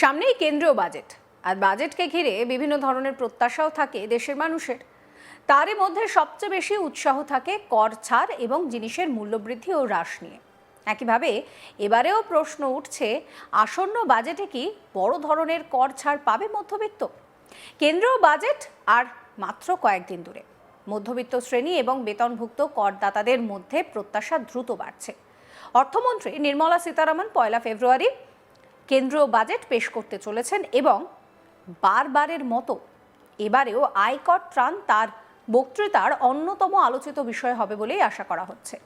সামনেই কেন্দ্রীয় বাজেট, আর বাজেটকে ঘিরে বিভিন্ন ধরনের প্রত্যাশাও থাকে দেশের মানুষের। তারই মধ্যে সবচেয়ে বেশি উৎসাহ থাকে কর ছাড় এবং জিনিসের মূল্যবৃদ্ধি ও হ্রাস নিয়ে। একইভাবে এবারেও প্রশ্ন উঠছে, আসন্ন বাজেটে কি বড় ধরনের কর ছাড় পাবে মধ্যবিত্ত? কেন্দ্রীয় বাজেট আর মাত্র কয়েকদিন দূরে। মধ্যবিত্ত শ্রেণী এবং বেতনভুক্ত করদাতাদের মধ্যে প্রত্যাশা দ্রুত বাড়ছে। অর্থমন্ত্রী নির্মলা সীতারামন 1 ফেব্রুয়ারি কেন্দ্রীয় বাজেট পেশ করতে চলেছেন এবং বারবারের মতো এবারেও আয়কর ত্রাণ তার বক্তৃতার অন্যতম আলোচিত বিষয় হবে বলেই আশা করা হচ্ছে।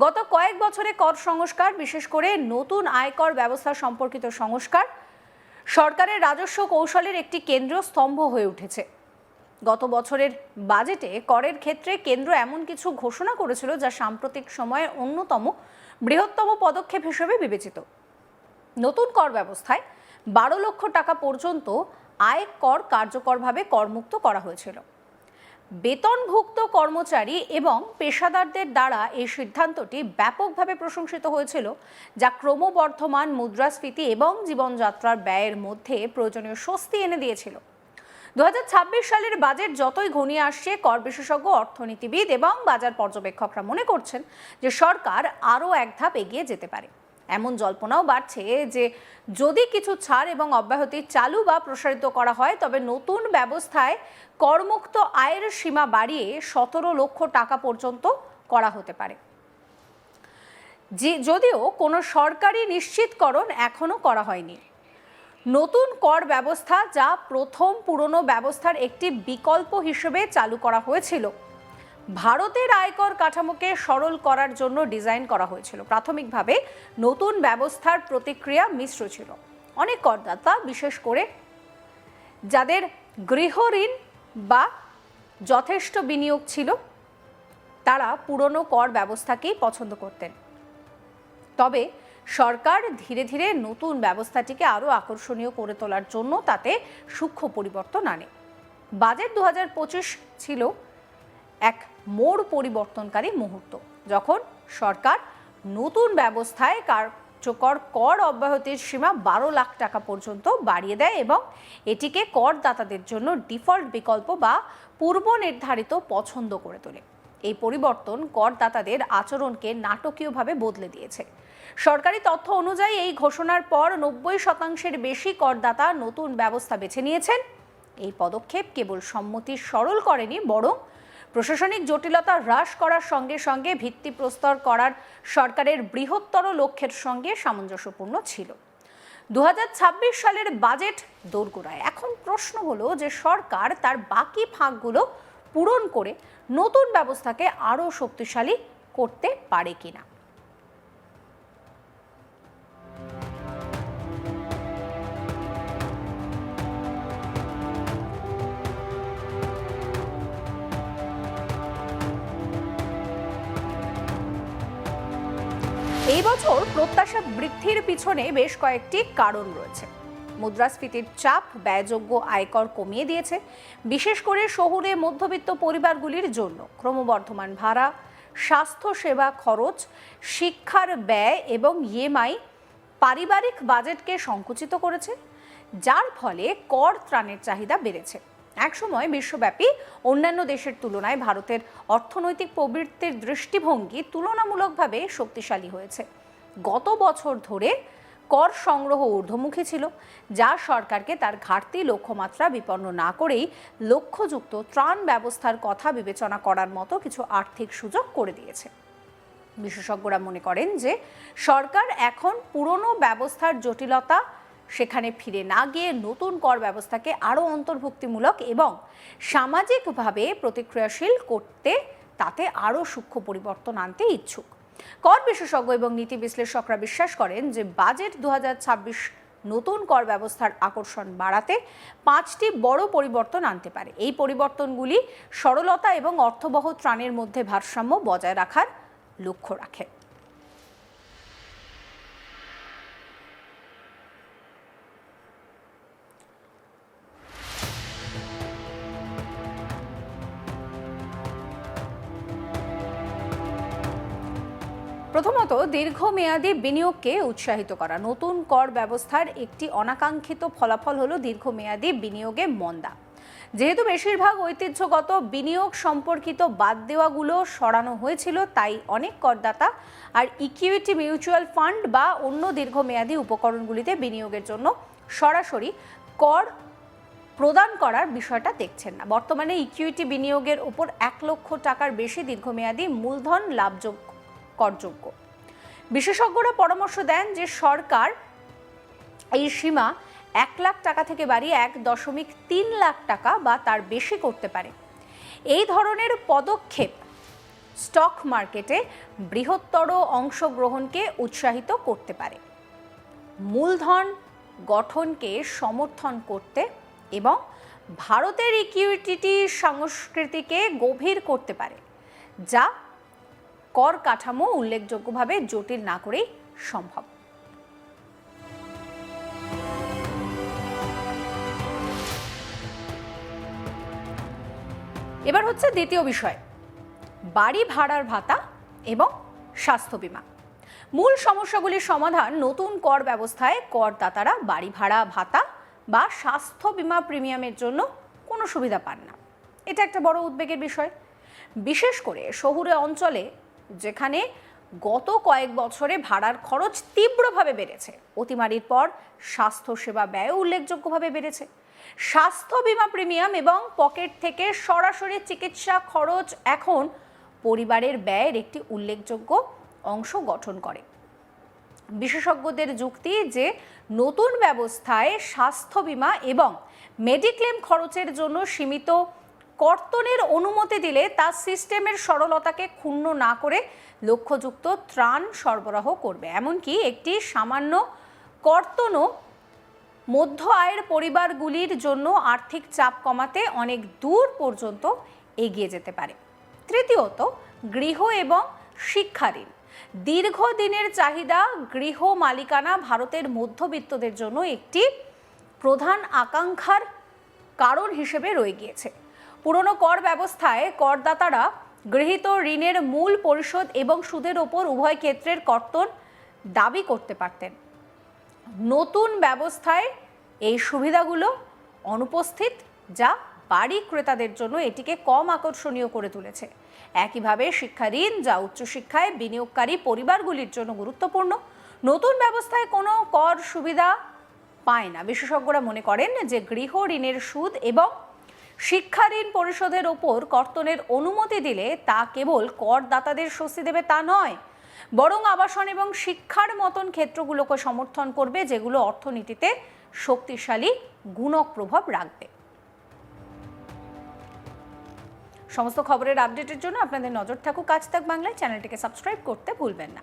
গত কয়েক বছরে কর সংস্কার, বিশেষ করে নতুন আয়কর ব্যবস্থা সম্পর্কিত সংস্কার সরকারের রাজস্ব কৌশলের একটি কেন্দ্রীয় স্তম্ভ হয়ে উঠেছে। গত বছরের বাজেটে করের ক্ষেত্রে কেন্দ্র এমন কিছু ঘোষণা করেছিল যা সাম্প্রতিক সময়ের অন্যতম বৃহত্তম পদক্ষেপ হিসেবে বিবেচিত। নতুন কর ব্যবস্থায় 12 লক্ষ টাকা পর্যন্ত আয় কর কার্যকরভাবে করমুক্ত করা হয়েছিল। বেতনভুক্ত কর্মচারী এবং পেশাদারদের দ্বারা এই সিদ্ধান্তটি ব্যাপকভাবে প্রশংসিত হয়েছিল, যা ক্রমবর্ধমান মুদ্রাস্ফীতি এবং জীবনযাত্রার ব্যয়ের মধ্যে প্রয়োজনীয় স্বস্তি এনে দিয়েছিল। 2026 সালের বাজেট যতই ঘনিয়ে আসছে, কর বিশেষজ্ঞ, অর্থনীতিবিদ এবং বাজার পর্যবেক্ষকরা মনে করছেন যে সরকার আরও এক ধাপ এগিয়ে যেতে পারে। এমন জল্পনাও বাড়ছে যে যদি কিছু ছাড় এবং অব্যাহতি চালু বা প্রসারিত করা হয়, তবে নতুন ব্যবস্থায় করমুক্ত আয়ের সীমা বাড়িয়ে 17 লক্ষ টাকা পর্যন্ত করা হতে পারে। যদিও কোনো সরকারি নিশ্চিতকরণ এখনো করা হয়নি। নতুন কর ব্যবস্থা, যা প্রথম পুরনো ব্যবস্থার একটি বিকল্প হিসেবে চালু করা হয়েছিল, ভারতের আয়কর কাঠামোকে সরল করার জন্য ডিজাইন করা হয়েছিল। প্রাথমিকভাবে নতুন ব্যবস্থার প্রতিক্রিয়া মিশ্র ছিল। অনেক করদাতা, বিশেষ করে যাদের গৃহঋণ বা যথেষ্ট বিনিয়োগ ছিল, তারা পুরনো কর ব্যবস্থাকেই পছন্দ করতেন। তবে সরকার ধীরে ধীরে নতুন ব্যবস্থাটিকে আরও আকর্ষণীয় করে তোলার জন্য তাতে সূক্ষ্ম পরিবর্তন আনে। বাজেট 2025 ছিল এক মোড় পরিবর্তনকারী মুহূর্ত, যখন সরকার নতুন ব্যবস্থায় কার্যকর কর অব্যাহতির সীমা 12 লাখ টাকা পর্যন্ত বাড়িয়ে দেয় এবং এটিকে করদাতাদের জন্য ডিফল্ট বিকল্প বা পূর্ব নির্ধারিত পছন্দ করে তোলে। এই পরিবর্তন করদাতাদের আচরণকে নাটকীয়ভাবে বদলে দিয়েছে। সরকারি তথ্য অনুযায়ী এই ঘোষণার পর 90% বেশি করদাতা নতুন ব্যবস্থা বেছে নিয়েছেন। এই পদক্ষেপ কেবল সম্মতি সরল করেনি, বরং প্রশাসনিক জটিলতা হ্রাস করার সঙ্গে সঙ্গে ভিত্তিপ্রস্তর করার সরকারের বৃহত্তর লক্ষ্যের সঙ্গে সামঞ্জস্যপূর্ণ ছিল। 2026 সালের বাজেট দোরগোড়ায়। এখন প্রশ্ন হলো যে সরকার তার বাকি ফাঁকগুলো পূরণ করে নতুন ব্যবস্থাকে আরও শক্তিশালী করতে পারে কিনা। এই বছর প্রত্যাশা বৃদ্ধির পিছনে বেশ কয়েকটি কারণ রয়েছে। মুদ্রাস্ফীতির চাপ ব্যয়যোগ্য আয়কর কমিয়ে দিয়েছে, বিশেষ করে শহুরে মধ্যবিত্ত পরিবারগুলির জন্য। ক্রমবর্ধমান ভাড়া, স্বাস্থ্যসেবা খরচ, শিক্ষার ব্যয় এবং ইএমআই পারিবারিক বাজেটকে সংকুচিত করেছে, যার ফলে কর ত্রাণের চাহিদা বেড়েছে। একসময় বিশ্বব্যাপী অন্যান্য দেশের তুলনায় ভারতের অর্থনৈতিক প্রবৃদ্ধির দৃষ্টিভঙ্গি তুলনামূলকভাবে শক্তিশালী হয়েছে। গত বছর ধরে কর সংগ্রহ ঊর্ধ্বমুখী ছিল, যা সরকারকে তার ঘাটতি লক্ষ্যমাত্রা বিপন্ন না করেই লক্ষ্যযুক্ত ত্রাণ ব্যবস্থার কথা বিবেচনা করার মতো কিছু আর্থিক সুযোগ করে দিয়েছে। বিশেষজ্ঞরা মনে করেন যে সরকার এখন পুরনো ব্যবস্থার জটিলতা সেখানে ফিরে না গিয়ে নতুন কর ব্যবস্থাকে আরও অন্তর্ভুক্তিমূলক এবং সামাজিকভাবে প্রতিক্রিয়াশীল করতে, তাতে আরও সূক্ষ্ম পরিবর্তন আনতে ইচ্ছুক। কর বিশেষজ্ঞ এবং নীতি বিশ্লেষকরা বিশ্বাস করেন যে বাজেট 2026 নতুন কর ব্যবস্থার আকর্ষণ বাড়াতে 5টি বড় পরিবর্তন আনতে পারে। এই পরিবর্তনগুলি সরলতা এবং অর্থবহ ত্রাণের মধ্যে ভারসাম্য বজায় রাখার লক্ষ্য রাখে। প্রথমত, দীর্ঘমেয়াদী বিনিয়োগকে উৎসাহিত করা। নতুন কর ব্যবস্থার একটি অনাকাঙ্ক্ষিত ফলাফল হলো দীর্ঘমেয়াদী বিনিয়োগে মন্দা। যেহেতু বেশিরভাগ ঐতিহ্যগত বিনিয়োগ সম্পর্কিত বাদ দেওয়াগুলো সরানো হয়েছিল, তাই অনেক করদাতা আর ইকুইটি মিউচুয়াল ফান্ড বা অন্য দীর্ঘমেয়াদী উপকরণগুলিতে বিনিয়োগের জন্য সরাসরি কর প্রদান করার বিষয়টা দেখছেন না। বর্তমানে ইকুইটি বিনিয়োগের উপর 1 লক্ষ টাকার বেশি দীর্ঘমেয়াদী মূলধন করযোগ্য। বিশেষজ্ঞরা পরামর্শ দেন যে সরকার এই সীমা 1 লাখ টাকা থেকে বাড়িয়ে 1.3 লাখ টাকা বা তার বেশি করতে পারে। এই ধরনের পদক্ষেপ স্টক মার্কেটে বৃহত্তর অংশগ্রহণকে উৎসাহিত করতে পারে, মূলধন গঠনকে সমর্থন করতে এবং ভারতের ইকুইটি সংস্কৃতিকে গভীর করতে পারে, যা কর কাঠামো উল্লেখযোগ্যভাবে জটিল না করেই সম্ভব। এবার হচ্ছে দ্বিতীয় বিষয়, বাড়ি ভাড়ার ভাতা এবং স্বাস্থ্য বীমা। মূল সমস্যাগুলির সমাধান। নতুন কর ব্যবস্থায় করদাতারা বাড়ি ভাড়া ভাতা বা স্বাস্থ্য বীমা প্রিমিয়ামের জন্য কোনো সুবিধা পান না। এটা একটা বড় উদ্বেগের বিষয়, বিশেষ করে শহুরে অঞ্চলে, যেখানে গত কয়েক বছরে ভাড়ার খরচ তীব্রভাবে বেড়েছে। অতিমারির পর স্বাস্থ্যসেবা ব্যয় উল্লেখযোগ্যভাবে বেড়েছে। স্বাস্থ্য বীমা প্রিমিয়াম এবং পকেট থেকে সরাসরি চিকিৎসা খরচ এখন পরিবারের ব্যয়ের একটি উল্লেখযোগ্য অংশ গঠন করে। বিশেষজ্ঞদের যুক্তি যে নতুন ব্যবস্থায় স্বাস্থ্য বীমা এবং মেডিক্লেম খরচের জন্য সীমিত কর্তনের অনুমতি দিলে তা সিস্টেমের সরলতাকে ক্ষুণ্ণ না করে লক্ষ্যযুক্ত ত্রাণ সরবরাহ করবে। এমনকি একটি সামান্য কর্তনও মধ্য আয়ের পরিবারগুলির জন্য আর্থিক চাপ কমাতে অনেক দূর পর্যন্ত এগিয়ে যেতে পারে। তৃতীয়ত, গৃহ এবং শিক্ষা ঋণ। দীর্ঘদিনের চাহিদা গৃহ মালিকানা ভারতের মধ্যবিত্তদের জন্য একটি প্রধান আকাঙ্ক্ষার কারণ হিসেবে রয়ে গিয়েছে। পুরনো কর ব্যবস্থায় করদাতারা গৃহীত ঋণের মূল পরিশোধ এবং সুদের ওপর উভয় ক্ষেত্রের কর্তন দাবি করতে পারতেন। নতুন ব্যবস্থায় এই সুবিধাগুলো অনুপস্থিত, যা বাড়ি ক্রেতাদের জন্য এটিকে কম আকর্ষণীয় করে তুলেছে। একইভাবে শিক্ষা ঋণ, যা উচ্চশিক্ষায় বিনিয়োগকারী পরিবারগুলির জন্য গুরুত্বপূর্ণ, নতুন ব্যবস্থায় কোনো কর সুবিধা পায় না। বিশেষজ্ঞরা মনে করেন যে গৃহ ঋণের সুদ এবং শিক্ষা ঋণ পরিশোধের ওপর কর্তনের অনুমতি দিলে তা কেবল করদাতাদের স্বস্তি দেবে তা নয়, বরং আবাসন এবং শিক্ষার মতন ক্ষেত্রগুলোকে সমর্থন করবে, যেগুলো অর্থনীতিতে শক্তিশালী গুণক প্রভাব রাখবে। সমস্ত খবরের আপডেটের জন্য আপনাদের নজর থাকুক আজ তাক বাংলায়। চ্যানেলটিকে সাবস্ক্রাইব করতে ভুলবেন না।